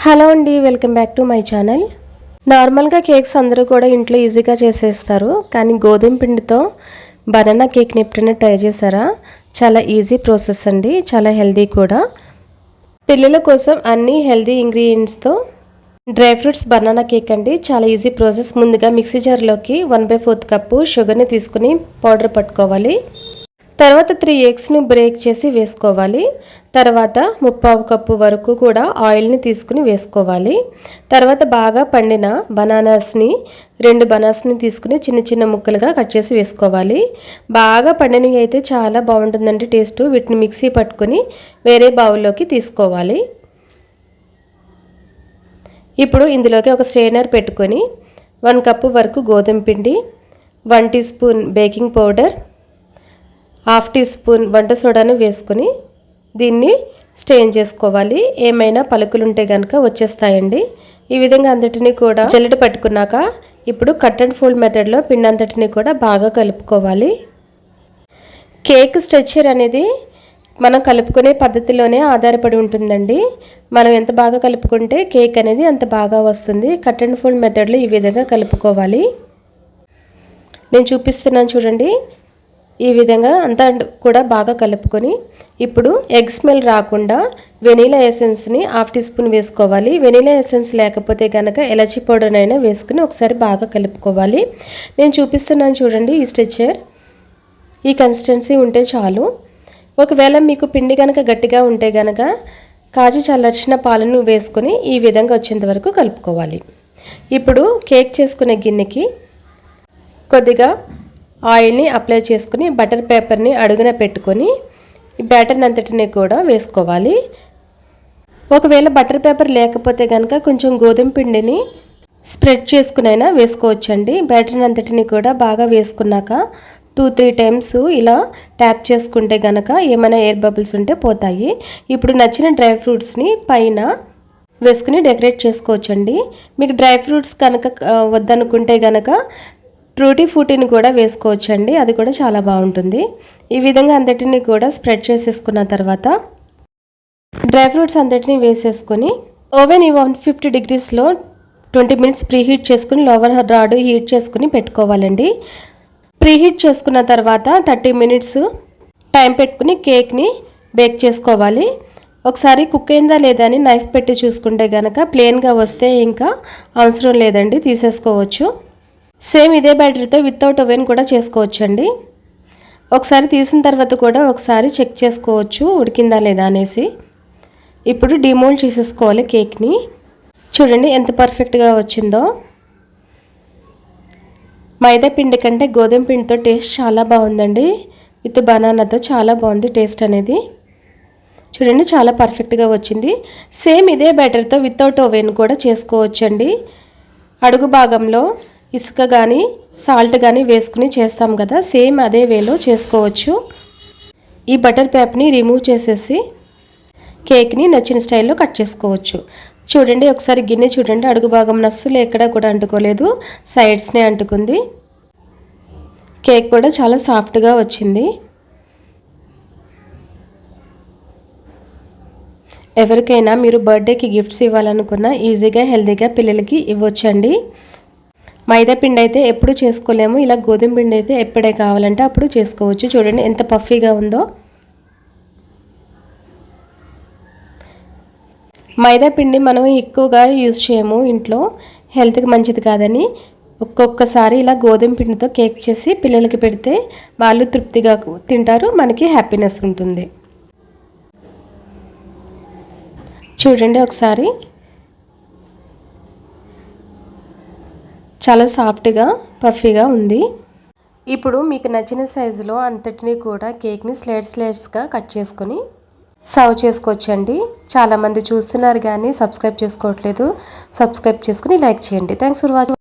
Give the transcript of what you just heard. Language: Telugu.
హలో అండి, welcome back to my channel. నార్మల్గా కేక్స్ అందరూ కూడా ఇంట్లో ఈజీగా చేసేస్తారు, కానీ గోధుమ పిండితో బనానా కేక్ని ఎప్పుడైనా ట్రై చేశారా? చాలా ఈజీ ప్రాసెస్ అండి, చాలా హెల్దీ కూడా. పిల్లల కోసం అన్ని హెల్దీ ఇంగ్రీడియంట్స్తో డ్రై ఫ్రూట్స్ బనానా కేక్ అండి. చాలా ఈజీ ప్రాసెస్. ముందుగా మిక్సీ జార్లోకి 1/4 కప్పు షుగర్ని తీసుకుని పౌడర్ పట్టుకోవాలి. తర్వాత 3 ఎగ్స్ను బ్రేక్ చేసి వేసుకోవాలి. తర్వాత 3/4 కప్పు వరకు కూడా ఆయిల్ని తీసుకుని వేసుకోవాలి. తర్వాత బాగా పండిన బనానాస్ని 2 బనానాస్ని తీసుకుని చిన్న చిన్న ముక్కలుగా కట్ చేసి వేసుకోవాలి. బాగా పండినవి అయితే చాలా బాగుంటుందండి టేస్ట్. వీటిని మిక్సీ పట్టుకొని వేరే బౌల్లోకి తీసుకోవాలి. ఇప్పుడు ఇందులోకి ఒక స్ట్రెయినర్ పెట్టుకొని 1 కప్పు వరకు గోధుమ పిండి, 1 tea spoon baking powder, 1/2 tea spoon వంట సోడాను వేసుకొని దీన్ని స్ట్రెయిన్ చేసుకోవాలి. ఏమైనా పలుకులు ఉంటే కనుక వచ్చేస్తాయండి. ఈ విధంగా అంతటిని కూడా జల్లెడ పట్టుకున్నాక ఇప్పుడు కట్ అండ్ ఫోల్డ్ మెథడ్లో పిండి అంతటిని కూడా బాగా కలుపుకోవాలి. కేక్ స్ట్రెచర్ అనేది మనం కలుపుకునే పద్ధతిలోనే ఆధారపడి ఉంటుందండి. మనం ఎంత బాగా కలుపుకుంటే కేక్ అనేది అంత బాగా వస్తుంది. కట్ అండ్ ఫోల్డ్ మెథడ్లో ఈ విధంగా కలుపుకోవాలి. నేను చూపిస్తున్నాను చూడండి. ఈ విధంగా అంతా కూడా బాగా కలుపుకొని ఇప్పుడు ఎగ్ స్మెల్ రాకుండా వెనీలా ఎసెన్స్ని 1/2 టీ స్పూన్ వేసుకోవాలి. వెనీలా ఎసెన్స్ లేకపోతే కనుక ఎలచీ పౌడర్నైనా వేసుకుని ఒకసారి బాగా కలుపుకోవాలి. నేను చూపిస్తున్నాను చూడండి. ఈ స్ట్రెచర్ ఈ కన్సిస్టెన్సీ ఉంటే చాలు. ఒకవేళ మీకు పిండి కనుక గట్టిగా ఉంటే కనుక కాచి చల్లార్చిన పాలను వేసుకొని ఈ విధంగా వచ్చేంత వరకు కలుపుకోవాలి. ఇప్పుడు కేక్ చేసుకునే గిన్నెకి కొద్దిగా ఆయిల్ని అప్లై చేసుకుని బటర్ పేపర్ని అడుగున పెట్టుకొని ఈ బ్యాటర్ని అంతటిని కూడా వేసుకోవాలి. ఒకవేళ బటర్ పేపర్ లేకపోతే కనుక కొంచెం గోధుమ పిండిని స్ప్రెడ్ చేసుకునైనా వేసుకోవచ్చండి. బ్యాటర్ని అంతటిని కూడా బాగా వేసుకున్నాక 2-3 టైమ్స్ ఇలా ట్యాప్ చేసుకుంటే కనుక ఏమైనా ఎయిర్ బబుల్స్ ఉంటే పోతాయి. ఇప్పుడు నచ్చిన డ్రై ఫ్రూట్స్ని పైన వేసుకుని డెకరేట్ చేసుకోవచ్చండి. మీకు డ్రై ఫ్రూట్స్ కనుక వద్దనుకుంటే కనుక ట్రూటీ ఫ్రూటీని కూడా వేసుకోవచ్చండి, అది కూడా చాలా బాగుంటుంది. ఈ విధంగా అంతటిని కూడా స్ప్రెడ్ చేసేసుకున్న తర్వాత డ్రై ఫ్రూట్స్ అంతటిని వేసేసుకొని ఓవెన్ 150 డిగ్రీస్లో 20 మినిట్స్ ప్రీహీట్ చేసుకుని లోవర్ రాడ్ హీట్ చేసుకుని పెట్టుకోవాలండి. ప్రీహీట్ చేసుకున్న తర్వాత 30 మినిట్స్ టైం పెట్టుకుని కేక్ని బేక్ చేసుకోవాలి. ఒకసారి కుక్ అయిందా లేదా అని నైఫ్ పెట్టి చూసుకుంటే కనుక ప్లెయిన్గా వస్తే ఇంకా అవసరం లేదండి, తీసేసుకోవచ్చు. సేమ్ ఇదే బ్యాటరీతో వితౌట్ ఓవెన్ కూడా చేసుకోవచ్చండి. ఒకసారి తీసిన తర్వాత కూడా ఒకసారి చెక్ చేసుకోవచ్చు ఉడికిందా లేదా అనేసి. ఇప్పుడు డిమోల్డ్ చేసేసుకోవాలి కేక్ని. చూడండి ఎంత పర్ఫెక్ట్గా వచ్చిందో. మైదా పిండి కంటే గోధుమ పిండితో టేస్ట్ చాలా బాగుందండి. విత్ బనానాతో చాలా బాగుంది టేస్ట్ అనేది. చూడండి చాలా పర్ఫెక్ట్గా వచ్చింది. సేమ్ ఇదే బ్యాటర్తో వితౌట్ ఓవెన్ కూడా చేసుకోవచ్చండి. అడుగు భాగంలో ఇసుక కానీ సాల్ట్ కానీ వేసుకుని చేస్తాం కదా, సేమ్ అదే వేలో చేసుకోవచ్చు. ఈ బటర్ పేపర్ని రిమూవ్ చేసేసి కేక్ని నచ్చిన స్టైల్లో కట్ చేసుకోవచ్చు. చూడండి ఒకసారి గిన్నె చూడండి, అడుగు భాగం అస్సలు ఎక్కడా కూడా అంటుకోలేదు, సైడ్స్నే అంటుకుంది. కేక్ కూడా చాలా సాఫ్ట్గా వచ్చింది. ఎవరికైనా మీరు బర్త్డేకి గిఫ్ట్స్ ఇవ్వాలనుకున్నా ఈజీగా హెల్తీగా పిల్లలకి ఇవ్వచ్చండి. మైదా పిండి అయితే ఎప్పుడు చేసుకోలేము, ఇలా గోధుమ పిండి అయితే ఎప్పుడే కావాలంటే అప్పుడు చేసుకోవచ్చు. చూడండి ఎంత పఫీగా ఉందో. మైదా పిండి మనం ఎక్కువగా యూజ్ చేయము ఇంట్లో, హెల్త్కి మంచిది కాదని. ఒక్కొక్కసారి ఇలా గోధుమ పిండితో కేక్ చేసి పిల్లలకి పెడితే వాళ్ళు తృప్తిగా తింటారు, మనకి హ్యాపీనెస్ ఉంటుంది. చూడండి ఒకసారి చాలా సాఫ్ట్గా పఫీగా ఉంది. ఇప్పుడు మీకు నచ్చిన సైజులో అంతటిని కూడా కేక్ని స్లైడ్స్గా కట్ చేసుకొని సర్వ్ చేసుకోవచ్చండి. చాలామంది చూస్తున్నారు కానీ సబ్స్క్రైబ్ చేసుకోవట్లేదు. సబ్స్క్రైబ్ చేసుకుని లైక్ చేయండి. Thanks for watching.